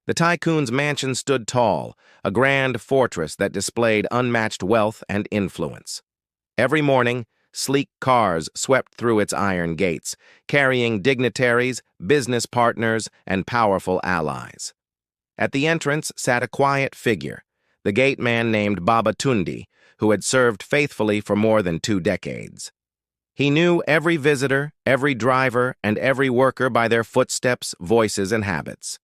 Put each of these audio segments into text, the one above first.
The Tycoon's mansion stood tall, a grand fortress that displayed unmatched wealth and influence. Every morning, sleek cars swept through its iron gates, carrying dignitaries, business partners, and powerful allies. At the entrance sat a quiet figure, the gate man named Baba Tundi, who had served faithfully for more than 2 decades. He knew every visitor, every driver, and every worker by their footsteps, voices, and habits.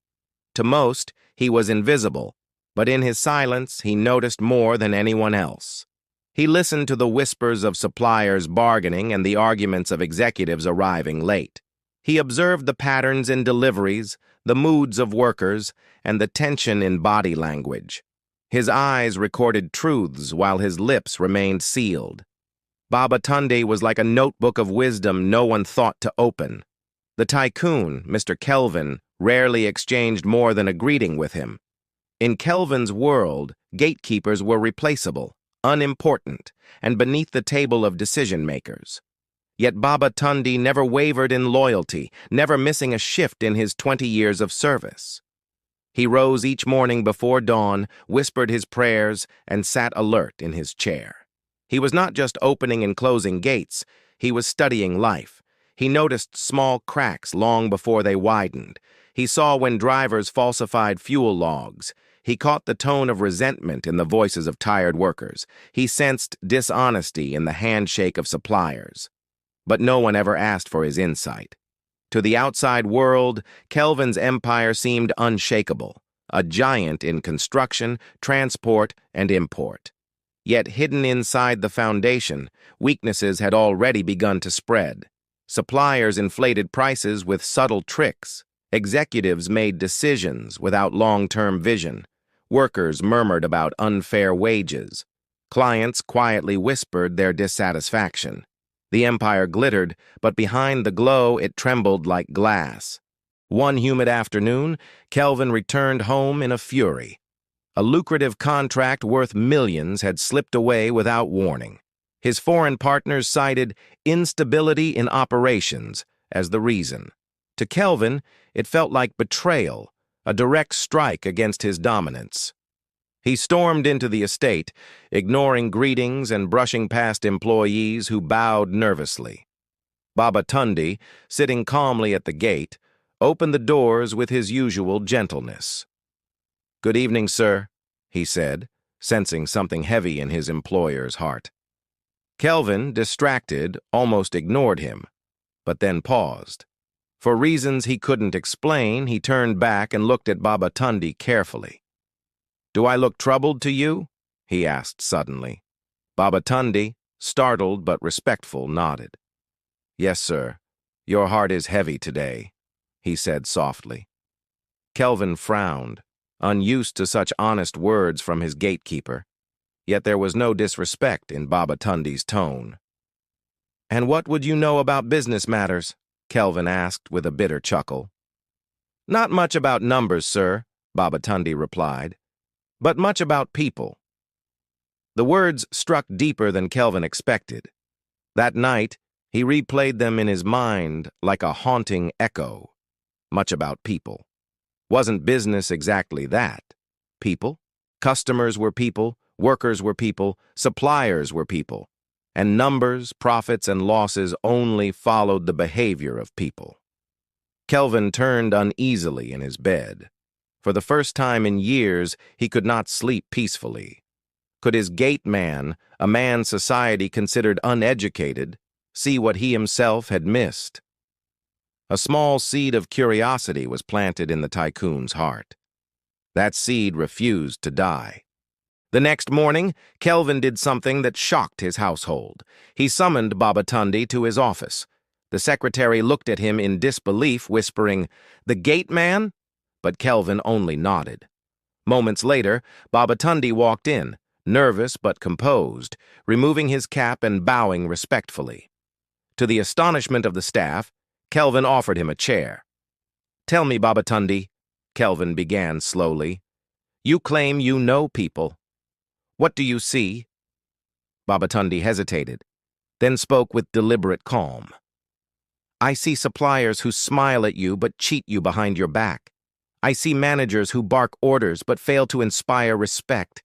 To most, he was invisible, but in his silence he noticed more than anyone else. He listened to the whispers of suppliers bargaining and the arguments of executives arriving late. He observed the patterns in deliveries, the moods of workers, and the tension in body language. His eyes recorded truths while his lips remained sealed. Baba Tunde was like a notebook of wisdom no one thought to open. The Tycoon, Mr. Kelvin, rarely exchanged more than a greeting with him. In Kelvin's world, gatekeepers were replaceable, unimportant, and beneath the table of decision-makers. Yet Baba Tunde never wavered in loyalty, never missing a shift in his 20 years of service. He rose each morning before dawn, whispered his prayers, and sat alert in his chair. He was not just opening and closing gates, he was studying life. He noticed small cracks long before they widened. He saw when drivers falsified fuel logs. He caught the tone of resentment in the voices of tired workers. He sensed dishonesty in the handshake of suppliers. But no one ever asked for his insight. To the outside world, Kelvin's empire seemed unshakable, a giant in construction, transport, and import. Yet hidden inside the foundation, weaknesses had already begun to spread. Suppliers inflated prices with subtle tricks. Executives made decisions without long-term vision. Workers murmured about unfair wages. Clients quietly whispered their dissatisfaction. The empire glittered, but behind the glow it trembled like glass. One humid afternoon, Kelvin returned home in a fury. A lucrative contract worth millions had slipped away without warning. His foreign partners cited instability in operations as the reason. To Kelvin, it felt like betrayal, a direct strike against his dominance. He stormed into the estate, ignoring greetings and brushing past employees who bowed nervously. Baba Tunde, sitting calmly at the gate, opened the doors with his usual gentleness. "Good evening, sir," he said, sensing something heavy in his employer's heart. Kelvin, distracted, almost ignored him, but then paused. For reasons he couldn't explain, he turned back and looked at Baba Tunde carefully. "Do I look troubled to you?" he asked suddenly. Baba Tunde, startled but respectful, nodded. "Yes, sir. Your heart is heavy today," he said softly. Kelvin frowned, unused to such honest words from his gatekeeper. Yet there was no disrespect in Baba Tunde's tone. "And what would you know about business matters?" Kelvin asked with a bitter chuckle. "Not much about numbers, sir," Baba Tunde replied, "but much about people." The words struck deeper than Kelvin expected. That night, he replayed them in his mind like a haunting echo. Much about people. Wasn't business exactly that? People? Customers were people, workers were people, suppliers were people. And numbers, profits, and losses only followed the behavior of people. Kelvin turned uneasily in his bed. For the first time in years, he could not sleep peacefully. Could his gate man, a man society considered uneducated, see what he himself had missed? A small seed of curiosity was planted in the Tycoon's heart. That seed refused to die. The next morning, Kelvin did something that shocked his household. He summoned Baba Tunde to his office. The secretary looked at him in disbelief, whispering, "The gate man?" But Kelvin only nodded. Moments later, Baba Tunde walked in, nervous but composed, removing his cap and bowing respectfully. To the astonishment of the staff, Kelvin offered him a chair. "Tell me, Baba Tunde," Kelvin began slowly. "You claim you know people. What do you see?" Baba Tunde hesitated, then spoke with deliberate calm. "I see suppliers who smile at you but cheat you behind your back. I see managers who bark orders but fail to inspire respect.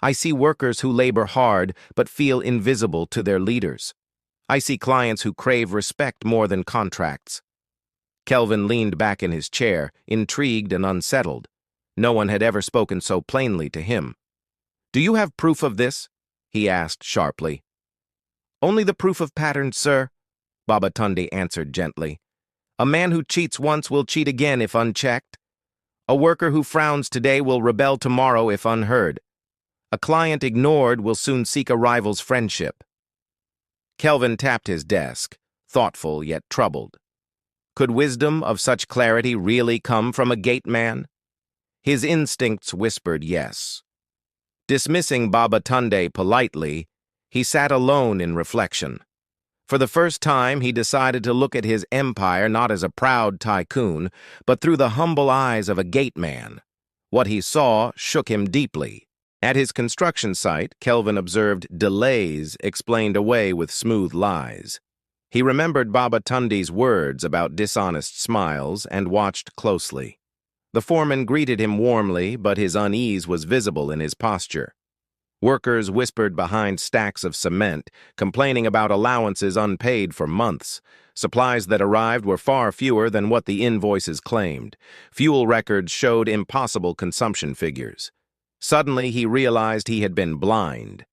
I see workers who labor hard but feel invisible to their leaders. I see clients who crave respect more than contracts. Kelvin leaned back in his chair, intrigued and unsettled. No one had ever spoken so plainly to him. "Do you have proof of this?" he asked sharply. "Only the proof of patterns, sir," Babatunde answered gently. "A man who cheats once will cheat again if unchecked. A worker who frowns today will rebel tomorrow if unheard. A client ignored will soon seek a rival's friendship." Kelvin tapped his desk, thoughtful yet troubled. Could wisdom of such clarity really come from a gate man? His instincts whispered yes. Dismissing Babatunde politely, he sat alone in reflection. For the first time, he decided to look at his empire not as a proud tycoon, but through the humble eyes of a gate man. What he saw shook him deeply. At his construction site, Kelvin observed delays explained away with smooth lies. He remembered Babatunde's words about dishonest smiles and watched closely. The foreman greeted him warmly, but his unease was visible in his posture. Workers whispered behind stacks of cement, complaining about allowances unpaid for months. Supplies that arrived were far fewer than what the invoices claimed. Fuel records showed impossible consumption figures. Suddenly, he realized he had been blind.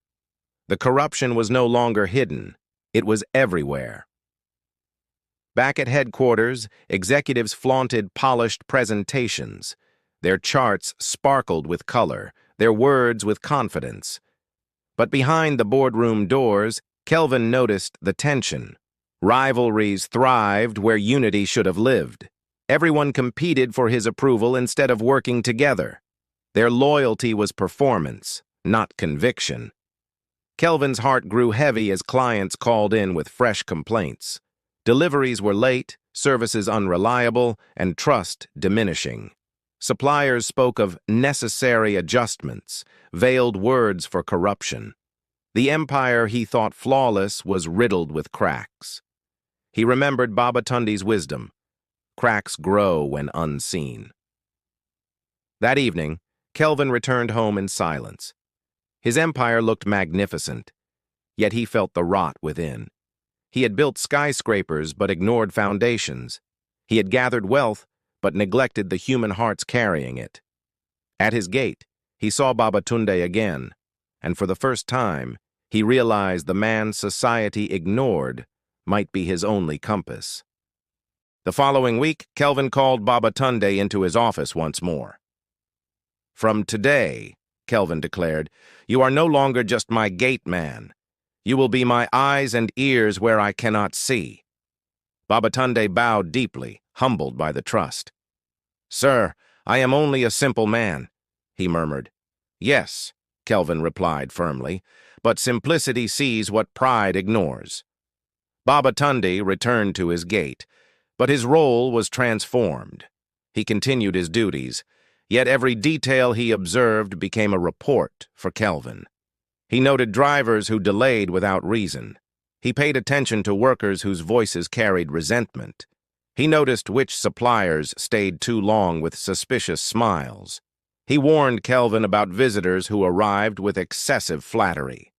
The corruption was no longer hidden. It was everywhere. Back at headquarters, executives flaunted polished presentations. Their charts sparkled with color, their words with confidence. But behind the boardroom doors, Kelvin noticed the tension. Rivalries thrived where unity should have lived. Everyone competed for his approval instead of working together. Their loyalty was performance, not conviction. Kelvin's heart grew heavy as clients called in with fresh complaints. Deliveries were late, services unreliable, and trust diminishing. Suppliers spoke of necessary adjustments, veiled words for corruption. The empire he thought flawless was riddled with cracks. He remembered Babatunde's wisdom. Cracks grow when unseen. That evening, Kelvin returned home in silence. His empire looked magnificent, yet he felt the rot within. He had built skyscrapers but ignored foundations. He had gathered wealth but neglected the human hearts carrying it. At his gate, he saw Babatunde again, and for the first time, he realized the man society ignored might be his only compass. The following week, Kelvin called Babatunde into his office once more. "From today," Kelvin declared, "you are no longer just my gate man. You will be my eyes and ears where I cannot see." Babatunde bowed deeply, humbled by the trust. "Sir, I am only a simple man," he murmured. "Yes," Kelvin replied firmly, "but simplicity sees what pride ignores." Babatunde returned to his gate, but his role was transformed. He continued his duties, yet every detail he observed became a report for Kelvin. He noted drivers who delayed without reason. He paid attention to workers whose voices carried resentment. He noticed which suppliers stayed too long with suspicious smiles. He warned Kelvin about visitors who arrived with excessive flattery.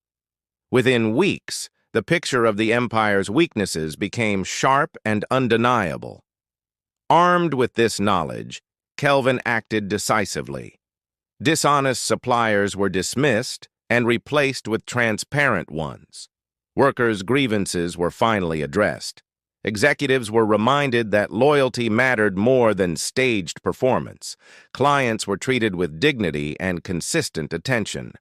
Within weeks, the picture of the empire's weaknesses became sharp and undeniable. Armed with this knowledge, Kelvin acted decisively. Dishonest suppliers were dismissed and replaced with transparent ones. Workers' grievances were finally addressed. Executives were reminded that loyalty mattered more than staged performance. Clients were treated with dignity and consistent attention.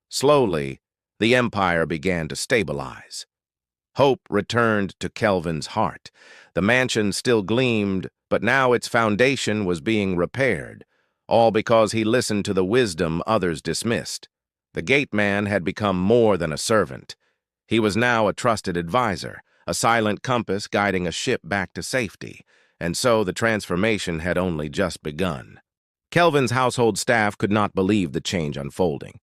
Slowly, the empire began to stabilize. Hope returned to Kelvin's heart. The mansion still gleamed, but now its foundation was being repaired, all because he listened to the wisdom others dismissed. The gate man had become more than a servant. He was now a trusted advisor, a silent compass guiding a ship back to safety, and so the transformation had only just begun. Kelvin's household staff could not believe the change unfolding.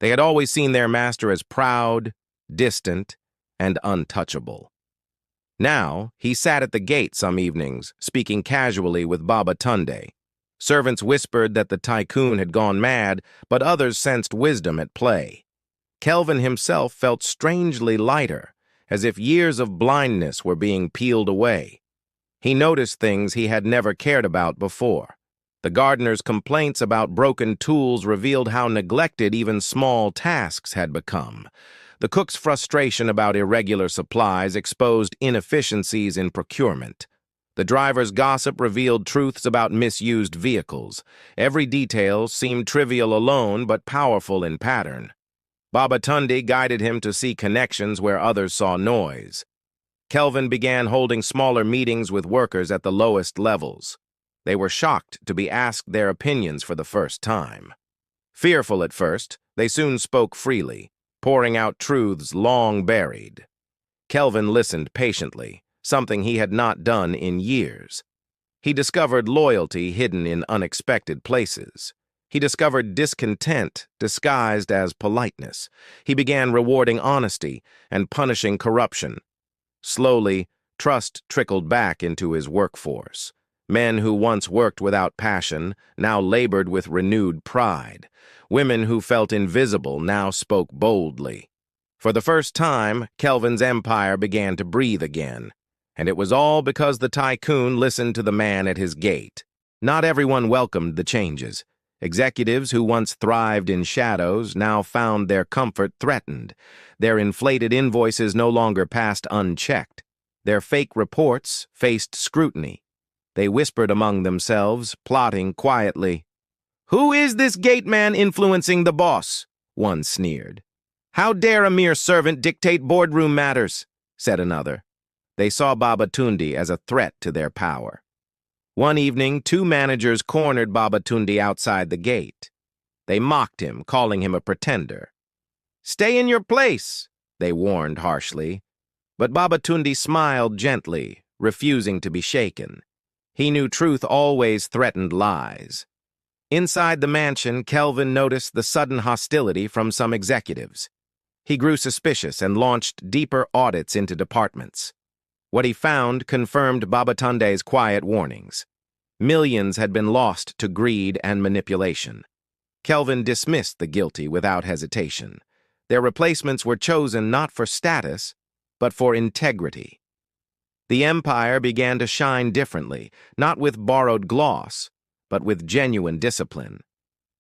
They had always seen their master as proud, distant, and untouchable. Now, he sat at the gate some evenings, speaking casually with Babatunde. Servants whispered that the Tycoon had gone mad, but others sensed wisdom at play. Kelvin himself felt strangely lighter, as if years of blindness were being peeled away. He noticed things he had never cared about before. The gardener's complaints about broken tools revealed how neglected even small tasks had become. The cook's frustration about irregular supplies exposed inefficiencies in procurement. The driver's gossip revealed truths about misused vehicles. Every detail seemed trivial alone but powerful in pattern. Babatunde guided him to see connections where others saw noise. Kelvin began holding smaller meetings with workers at the lowest levels. They were shocked to be asked their opinions for the first time. Fearful at first, they soon spoke freely, pouring out truths long buried. Kelvin listened patiently, something he had not done in years. He discovered loyalty hidden in unexpected places. He discovered discontent disguised as politeness. He began rewarding honesty and punishing corruption. Slowly, trust trickled back into his workforce. Men who once worked without passion now labored with renewed pride. Women who felt invisible now spoke boldly. For the first time, Kelvin's empire began to breathe again. And it was all because the Tycoon listened to the man at his gate. Not everyone welcomed the changes. Executives who once thrived in shadows now found their comfort threatened. Their inflated invoices no longer passed unchecked. Their fake reports faced scrutiny. They whispered among themselves, plotting quietly. "Who is this gate man influencing the boss?" one sneered. "How dare a mere servant dictate boardroom matters?" said another. They saw Babatunde as a threat to their power. One evening, two managers cornered Babatunde outside the gate. They mocked him, calling him a pretender. "Stay in your place," they warned harshly. But Babatunde smiled gently, refusing to be shaken. He knew truth always threatened lies. Inside the mansion, Kelvin noticed the sudden hostility from some executives. He grew suspicious and launched deeper audits into departments. What he found confirmed Babatunde's quiet warnings. Millions had been lost to greed and manipulation. Kelvin dismissed the guilty without hesitation. Their replacements were chosen not for status, but for integrity. The empire began to shine differently, not with borrowed gloss, but with genuine discipline.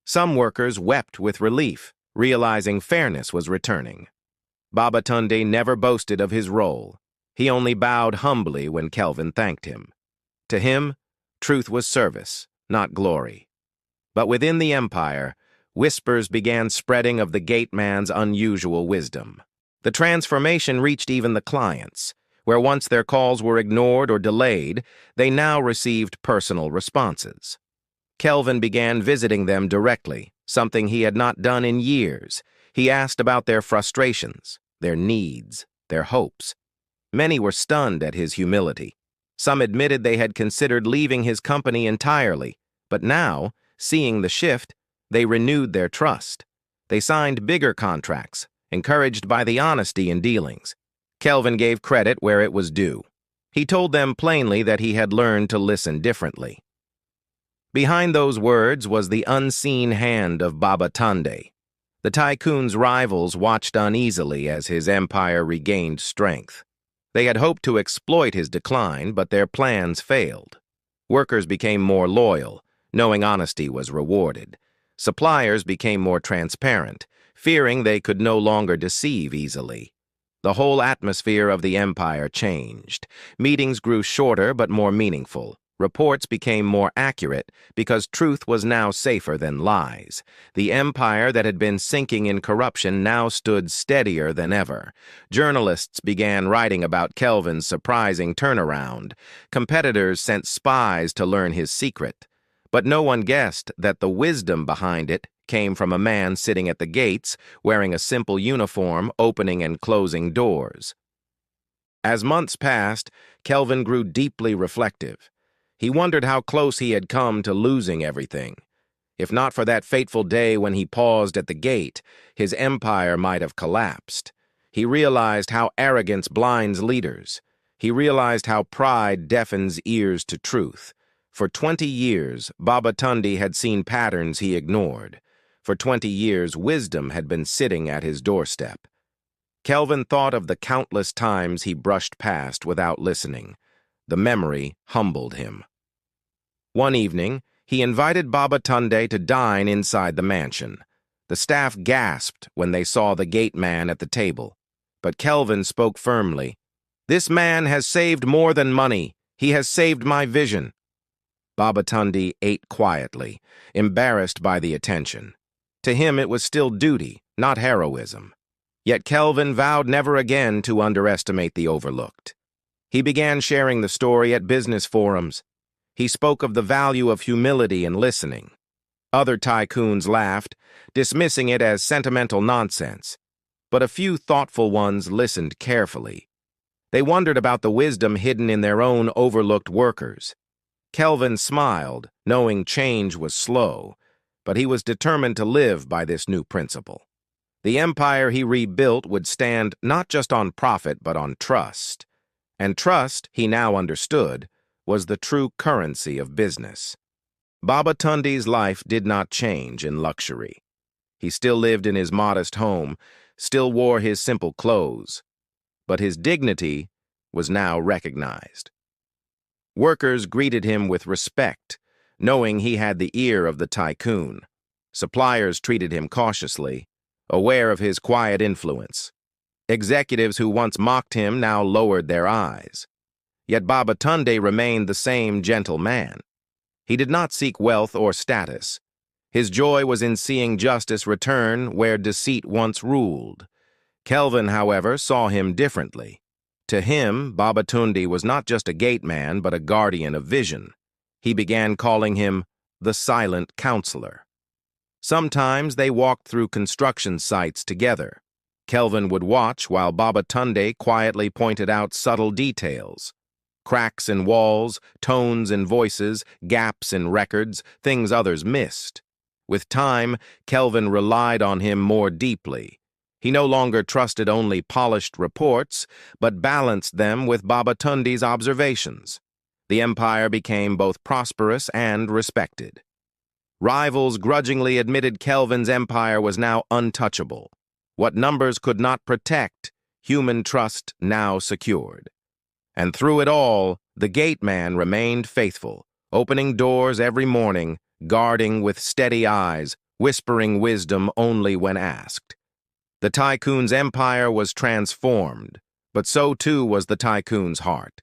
Some workers wept with relief, realizing fairness was returning. Babatunde never boasted of his role. He only bowed humbly when Kelvin thanked him. To him, truth was service, not glory. But within the empire, whispers began spreading of the gate man's unusual wisdom. The transformation reached even the clients. Where once their calls were ignored or delayed, they now received personal responses. Kelvin began visiting them directly, something he had not done in years. He asked about their frustrations, their needs, their hopes. Many were stunned at his humility. Some admitted they had considered leaving his company entirely, but now, seeing the shift, they renewed their trust. They signed bigger contracts, encouraged by the honesty in dealings. Kelvin gave credit where it was due. He told them plainly that he had learned to listen differently. Behind those words was the unseen hand of Babatunde. The Tycoon's rivals watched uneasily as his empire regained strength. They had hoped to exploit his decline, but their plans failed. Workers became more loyal, knowing honesty was rewarded. Suppliers became more transparent, fearing they could no longer deceive easily. The whole atmosphere of the empire changed. Meetings grew shorter but more meaningful. Reports became more accurate because truth was now safer than lies. The empire that had been sinking in corruption now stood steadier than ever. Journalists began writing about Kelvin's surprising turnaround. Competitors sent spies to learn his secret. But no one guessed that the wisdom behind it came from a man sitting at the gates, wearing a simple uniform, opening and closing doors. As months passed, Kelvin grew deeply reflective. He wondered how close he had come to losing everything. If not for that fateful day when he paused at the gate, his empire might have collapsed. He realized how arrogance blinds leaders. He realized how pride deafens ears to truth. For 20 years, Babatunde had seen patterns he ignored. For 20 years, wisdom had been sitting at his doorstep. Kelvin thought of the countless times he brushed past without listening. The memory humbled him. One evening, he invited Babatunde to dine inside the mansion. The staff gasped when they saw the gate man at the table. But Kelvin spoke firmly. "This man has saved more than money. He has saved my vision." Babatunde ate quietly, embarrassed by the attention. To him it was still duty, not heroism. Yet Kelvin vowed never again to underestimate the overlooked. He began sharing the story at business forums. He spoke of the value of humility and listening. Other tycoons laughed, dismissing it as sentimental nonsense. But a few thoughtful ones listened carefully. They wondered about the wisdom hidden in their own overlooked workers. Kelvin smiled, knowing change was slow, but he was determined to live by this new principle. The empire he rebuilt would stand not just on profit but on trust. And trust, he now understood, was the true currency of business. Babatunde's life did not change in luxury. He still lived in his modest home, still wore his simple clothes, but his dignity was now recognized. Workers greeted him with respect, knowing he had the ear of the tycoon. Suppliers treated him cautiously, aware of his quiet influence. Executives who once mocked him now lowered their eyes. Yet Babatunde remained the same gentle man. He did not seek wealth or status. His joy was in seeing justice return where deceit once ruled. Kelvin, however, saw him differently. To him, Babatunde was not just a gate man, but a guardian of vision. He began calling him the silent counselor. Sometimes they walked through construction sites together. Kelvin would watch while Babatunde quietly pointed out subtle details. Cracks in walls, tones in voices, gaps in records, things others missed. With time, Kelvin relied on him more deeply. He no longer trusted only polished reports, but balanced them with Babatunde's observations. The empire became both prosperous and respected. Rivals grudgingly admitted Kelvin's empire was now untouchable. What numbers could not protect, human trust now secured. And through it all, the gate man remained faithful, opening doors every morning, guarding with steady eyes, whispering wisdom only when asked. The tycoon's empire was transformed, but so too was the tycoon's heart.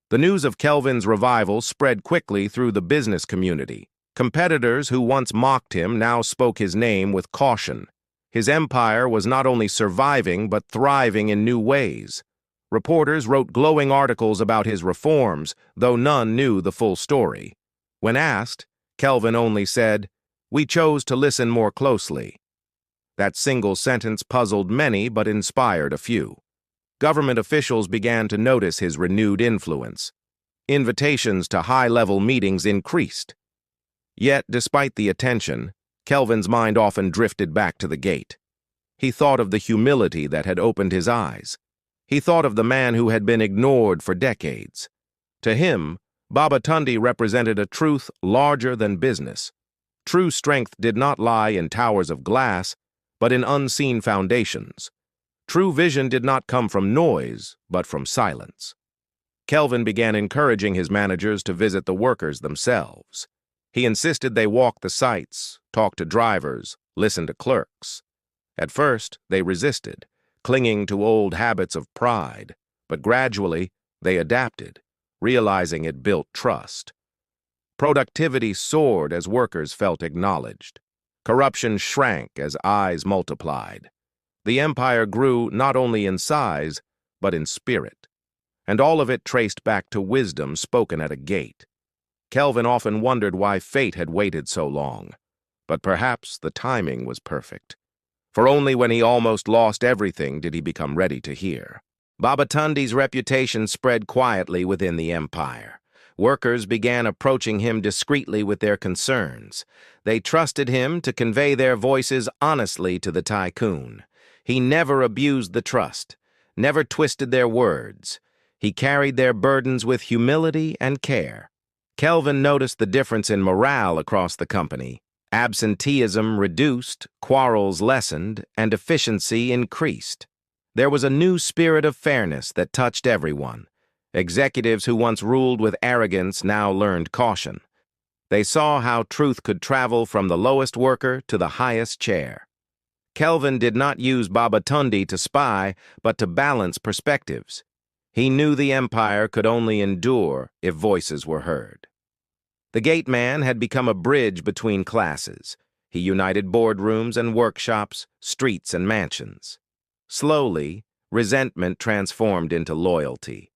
The news of Kelvin's revival spread quickly through the business community. Competitors who once mocked him now spoke his name with caution. His empire was not only surviving but thriving in new ways. Reporters wrote glowing articles about his reforms, though none knew the full story. When asked, Kelvin only said, "We chose to listen more closely." That single sentence puzzled many but inspired a few. Government officials began to notice his renewed influence. Invitations to high-level meetings increased. Yet, despite the attention, Kelvin's mind often drifted back to the gate. He thought of the humility that had opened his eyes. He thought of the man who had been ignored for decades. To him, Babatunde represented a truth larger than business. True strength did not lie in towers of glass, but in unseen foundations. True vision did not come from noise, but from silence. Kelvin began encouraging his managers to visit the workers themselves. He insisted they walk the sites, talk to drivers, listen to clerks. At first, they resisted, clinging to old habits of pride, but gradually they adapted, realizing it built trust. Productivity soared as workers felt acknowledged. Corruption shrank as eyes multiplied. The empire grew not only in size, but in spirit. And all of it traced back to wisdom spoken at a gate. Kelvin often wondered why fate had waited so long, but perhaps the timing was perfect. For only when he almost lost everything did he become ready to hear. Babatunde's reputation spread quietly within the empire. Workers began approaching him discreetly with their concerns. They trusted him to convey their voices honestly to the tycoon. He never abused the trust, never twisted their words. He carried their burdens with humility and care. Kelvin noticed the difference in morale across the company. Absenteeism reduced, quarrels lessened, and efficiency increased. There was a new spirit of fairness that touched everyone. Executives who once ruled with arrogance now learned caution. They saw how truth could travel from the lowest worker to the highest chair. Kelvin did not use Babatunde to spy, but to balance perspectives. He knew the empire could only endure if voices were heard. The gate man had become a bridge between classes. He united boardrooms and workshops, streets and mansions. Slowly, resentment transformed into loyalty.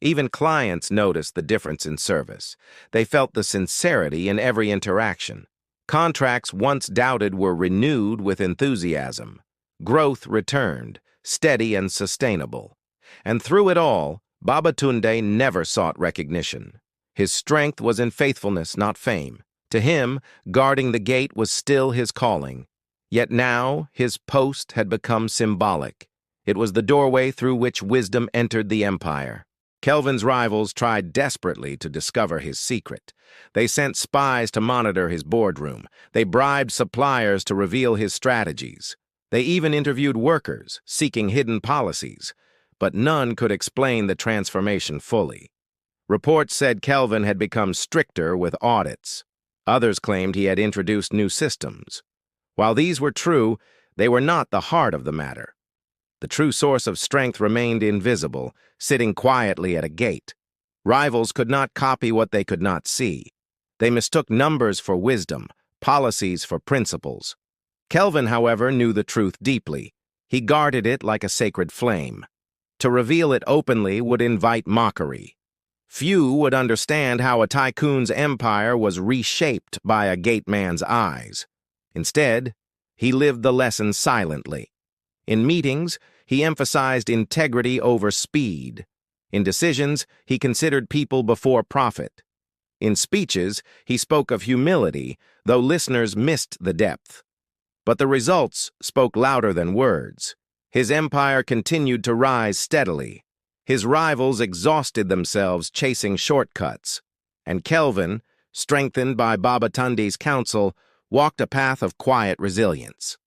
Even clients noticed the difference in service. They felt the sincerity in every interaction. Contracts once doubted were renewed with enthusiasm. Growth returned, steady and sustainable. And through it all, Babatunde never sought recognition. His strength was in faithfulness, not fame. To him, guarding the gate was still his calling. Yet now, his post had become symbolic. It was the doorway through which wisdom entered the empire. Kelvin's rivals tried desperately to discover his secret. They sent spies to monitor his boardroom. They bribed suppliers to reveal his strategies. They even interviewed workers, seeking hidden policies. But none could explain the transformation fully. Reports said Kelvin had become stricter with audits. Others claimed he had introduced new systems. While these were true, they were not the heart of the matter. The true source of strength remained invisible, sitting quietly at a gate. Rivals could not copy what they could not see. They mistook numbers for wisdom, policies for principles. Kelvin, however, knew the truth deeply. He guarded it like a sacred flame. To reveal it openly would invite mockery. Few would understand how a tycoon's empire was reshaped by a gateman's eyes. Instead, he lived the lesson silently. In meetings, he emphasized integrity over speed. In decisions, he considered people before profit. In speeches, he spoke of humility, though listeners missed the depth. But the results spoke louder than words. His empire continued to rise steadily. His rivals exhausted themselves chasing shortcuts, and Kelvin, strengthened by Babatunde's counsel, walked a path of quiet resilience.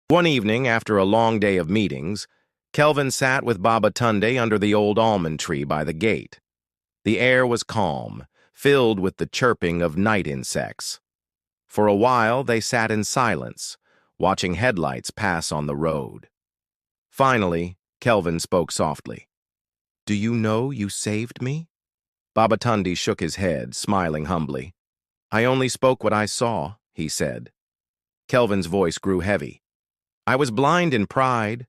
One evening, after a long day of meetings, Kelvin sat with Babatunde under the old almond tree by the gate. The air was calm, filled with the chirping of night insects. For a while, they sat in silence, watching headlights pass on the road. Finally, Kelvin spoke softly. "Do you know you saved me?" Babatunde shook his head, smiling humbly. "I only spoke what I saw," he said. Kelvin's voice grew heavy. "I was blind in pride.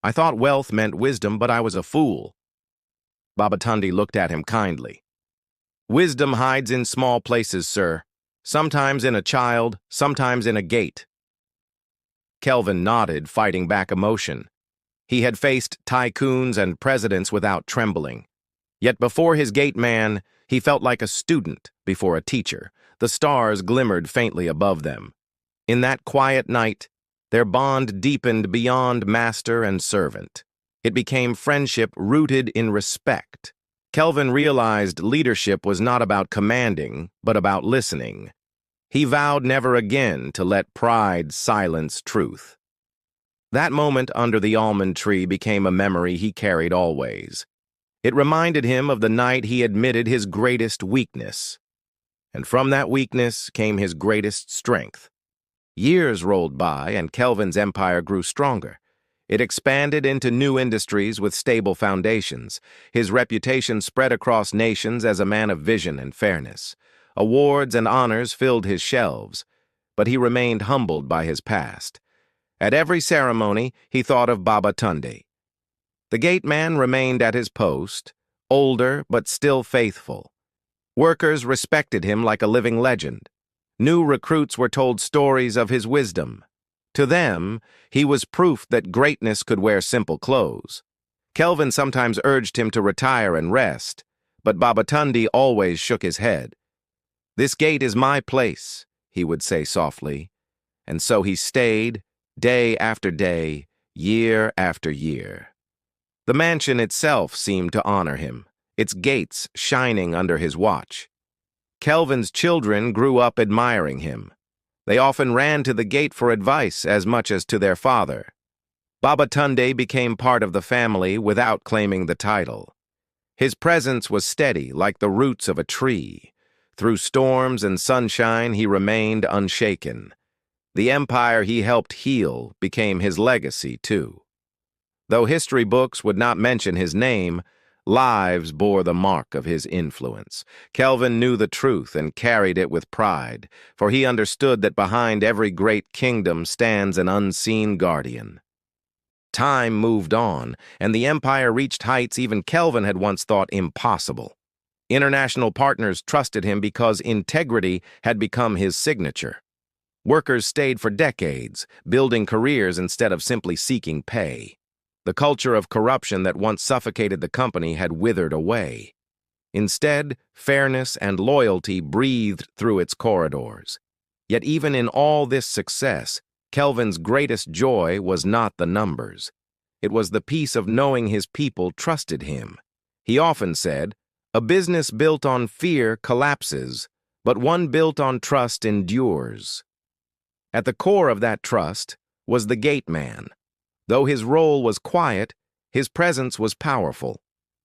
I thought wealth meant wisdom, but I was a fool." Babatunde looked at him kindly. "Wisdom hides in small places, sir. Sometimes in a child, sometimes in a gate." Kelvin nodded, fighting back emotion. He had faced tycoons and presidents without trembling. Yet before his gate man, he felt like a student before a teacher. The stars glimmered faintly above them. In that quiet night, their bond deepened beyond master and servant. It became friendship rooted in respect. Kelvin realized leadership was not about commanding, but about listening. He vowed never again to let pride silence truth. That moment under the almond tree became a memory he carried always. It reminded him of the night he admitted his greatest weakness. And from that weakness came his greatest strength. Years rolled by, and Kelvin's empire grew stronger. It expanded into new industries with stable foundations. His reputation spread across nations as a man of vision and fairness. Awards and honors filled his shelves, but he remained humbled by his past. At every ceremony, he thought of Babatunde. The gate man remained at his post, older but still faithful. Workers respected him like a living legend. New recruits were told stories of his wisdom. To them, he was proof that greatness could wear simple clothes. Kelvin sometimes urged him to retire and rest, but Babatunde always shook his head. "This gate is my place," he would say softly. And so he stayed, day after day, year after year. The mansion itself seemed to honor him, its gates shining under his watch. Kelvin's children grew up admiring him. They often ran to the gate for advice as much as to their father. Babatunde became part of the family without claiming the title. His presence was steady like the roots of a tree. Through storms and sunshine, he remained unshaken. The empire he helped heal became his legacy, too. Though history books would not mention his name, lives bore the mark of his influence. Kelvin knew the truth and carried it with pride, for he understood that behind every great kingdom stands an unseen guardian. Time moved on, and the empire reached heights even Kelvin had once thought impossible. International partners trusted him because integrity had become his signature. Workers stayed for decades, building careers instead of simply seeking pay. The culture of corruption that once suffocated the company had withered away. Instead, fairness and loyalty breathed through its corridors. Yet even in all this success, Kelvin's greatest joy was not the numbers. It was the peace of knowing his people trusted him. He often said, "A business built on fear collapses, but one built on trust endures." At the core of that trust was the gate man. Though his role was quiet, his presence was powerful.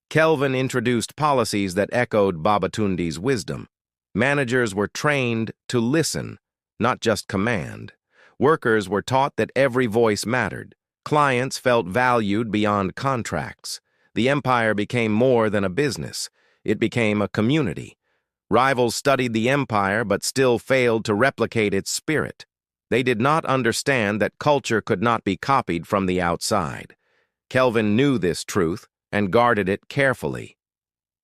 Kelvin introduced policies that echoed Babatunde's wisdom. Managers were trained to listen, not just command. Workers were taught that every voice mattered. Clients felt valued beyond contracts. The empire became more than a business. It became a community. Rivals studied the empire but still failed to replicate its spirit. They did not understand that culture could not be copied from the outside. Kelvin knew this truth and guarded it carefully.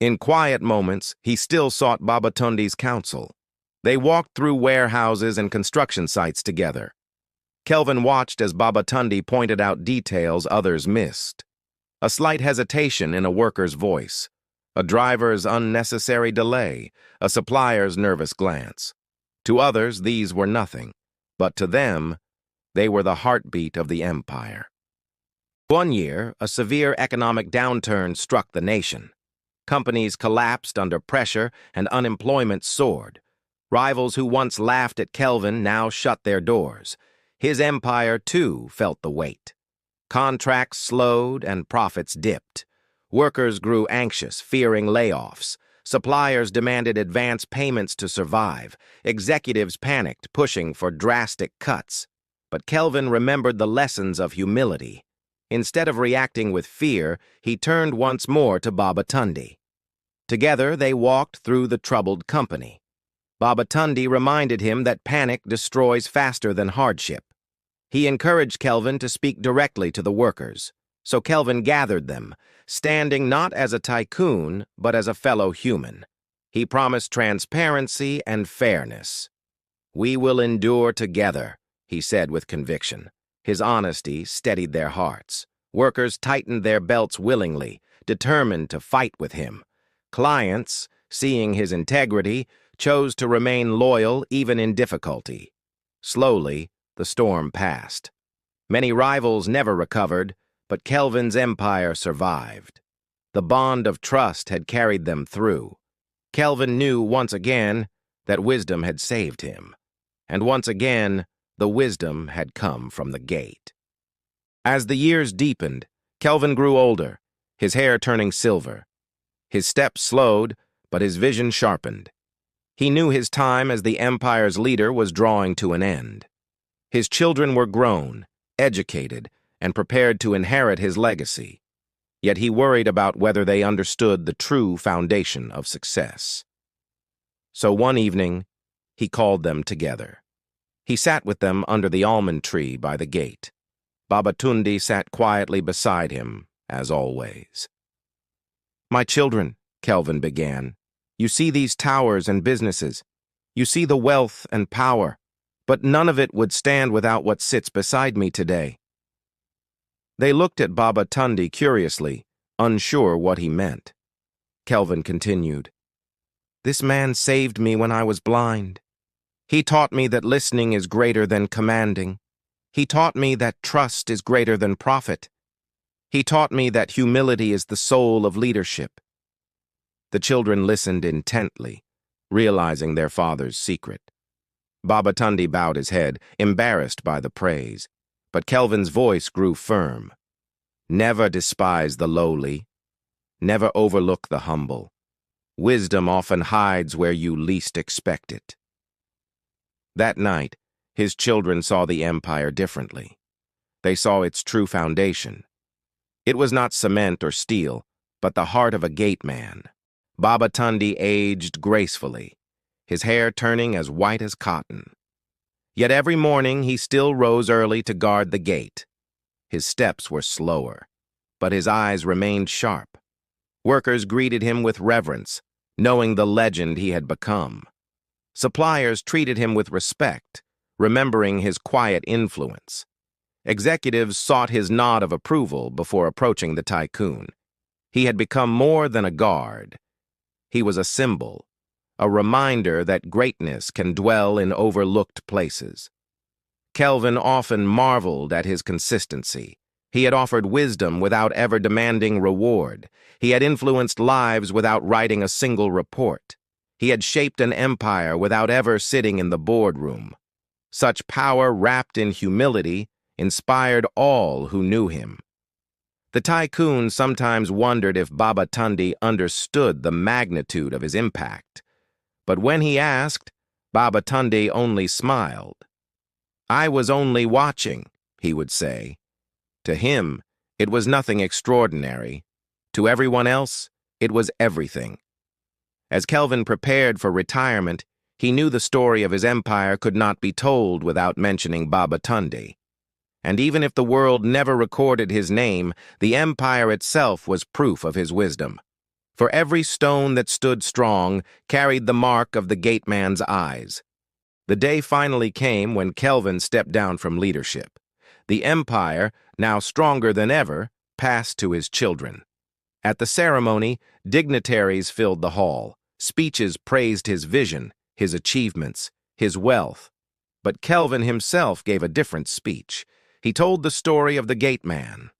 In quiet moments, he still sought Babatunde's counsel. They walked through warehouses and construction sites together. Kelvin watched as Babatunde pointed out details others missed. A slight hesitation in a worker's voice, a driver's unnecessary delay, a supplier's nervous glance. To others, these were nothing. But to them, they were the heartbeat of the empire. One year, a severe economic downturn struck the nation. Companies collapsed under pressure and unemployment soared. Rivals who once laughed at Kelvin now shut their doors. His empire, too, felt the weight. Contracts slowed and profits dipped. Workers grew anxious, fearing layoffs. Suppliers demanded advance payments to survive. Executives panicked, pushing for drastic cuts. But Kelvin remembered the lessons of humility. Instead of reacting with fear, he turned once more to Babatunde. Together, they walked through the troubled company. Babatunde reminded him that panic destroys faster than hardship. He encouraged Kelvin to speak directly to the workers. So Kelvin gathered them, standing not as a tycoon, but as a fellow human. He promised transparency and fairness. "We will endure together," he said with conviction. His honesty steadied their hearts. Workers tightened their belts willingly, determined to fight with him. Clients, seeing his integrity, chose to remain loyal even in difficulty. Slowly, the storm passed. Many rivals never recovered, but Kelvin's empire survived. The bond of trust had carried them through. Kelvin knew once again that wisdom had saved him. And once again, the wisdom had come from the gate. As the years deepened, Kelvin grew older, his hair turning silver. His steps slowed, but his vision sharpened. He knew his time as the empire's leader was drawing to an end. His children were grown, educated, and prepared to inherit his legacy. Yet he worried about whether they understood the true foundation of success. So one evening, he called them together. He sat with them under the almond tree by the gate. Babatunde sat quietly beside him, as always. "My children," Kelvin began, "you see these towers and businesses. You see the wealth and power, but none of it would stand without what sits beside me today." They looked at Babatunde curiously, unsure what he meant. Kelvin continued, "This man saved me when I was blind. He taught me that listening is greater than commanding. He taught me that trust is greater than profit. He taught me that humility is the soul of leadership." The children listened intently. realizing their father's secret. Babatunde bowed his head, embarrassed by the praise, but Kelvin's voice grew firm. Never despise the lowly. Never overlook the humble. Wisdom often hides where you least expect it. That night, his children saw the empire differently. They saw its true foundation. It was not cement or steel, but the heart of a gateman. Babatunde aged gracefully, his hair turning as white as cotton. Yet every morning he still rose early to guard the gate. His steps were slower, but his eyes remained sharp. Workers greeted him with reverence, knowing the legend he had become. Suppliers treated him with respect, remembering his quiet influence. Executives sought his nod of approval before approaching the Tycoon. He had become more than a guard. He was a symbol, a reminder that greatness can dwell in overlooked places. Kelvin often marveled at his consistency. He had offered wisdom without ever demanding reward. He had influenced lives without writing a single report. He had shaped an empire without ever sitting in the boardroom. Such power wrapped in humility inspired all who knew him. The Tycoon sometimes wondered if Babatunde understood the magnitude of his impact. But when he asked, Babatunde only smiled. "I was only watching," he would say. To him, it was nothing extraordinary. To everyone else, it was everything. As Kelvin prepared for retirement, he knew the story of his empire could not be told without mentioning Babatunde. And even if the world never recorded his name, the empire itself was proof of his wisdom. For every stone that stood strong carried the mark of the gateman's eyes. The day finally came when Kelvin stepped down from leadership. The empire, now stronger than ever, passed to his children. At the ceremony, dignitaries filled the hall. Speeches praised his vision, his achievements, his wealth. But Kelvin himself gave a different speech. He told the story of the gateman.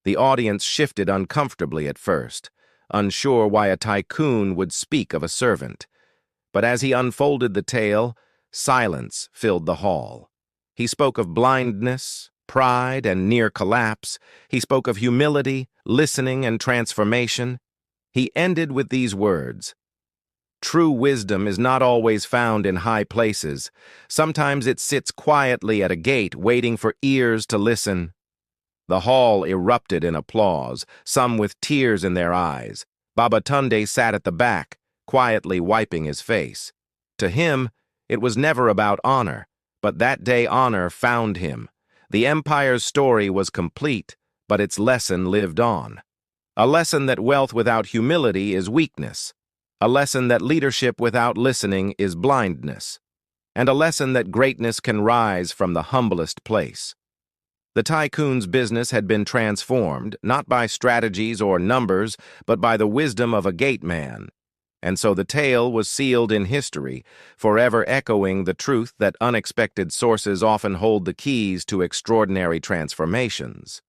The audience shifted uncomfortably at first, unsure why a tycoon would speak of a servant. But as he unfolded the tale, silence filled the hall. He spoke of blindness, pride, and near collapse. He spoke of humility, listening, and transformation. He ended with these words: "True wisdom is not always found in high places. Sometimes it sits quietly at a gate, waiting for ears to listen." The hall erupted in applause, some with tears in their eyes. Babatunde sat at the back, quietly wiping his face. To him, it was never about honor, but that day honor found him. The empire's story was complete, but its lesson lived on. A lesson that wealth without humility is weakness. A lesson that leadership without listening is blindness. And a lesson that greatness can rise from the humblest place. The Tycoon's business had been transformed, not by strategies or numbers, but by the wisdom of a gateman. And so the tale was sealed in history, forever echoing the truth that unexpected sources often hold the keys to extraordinary transformations.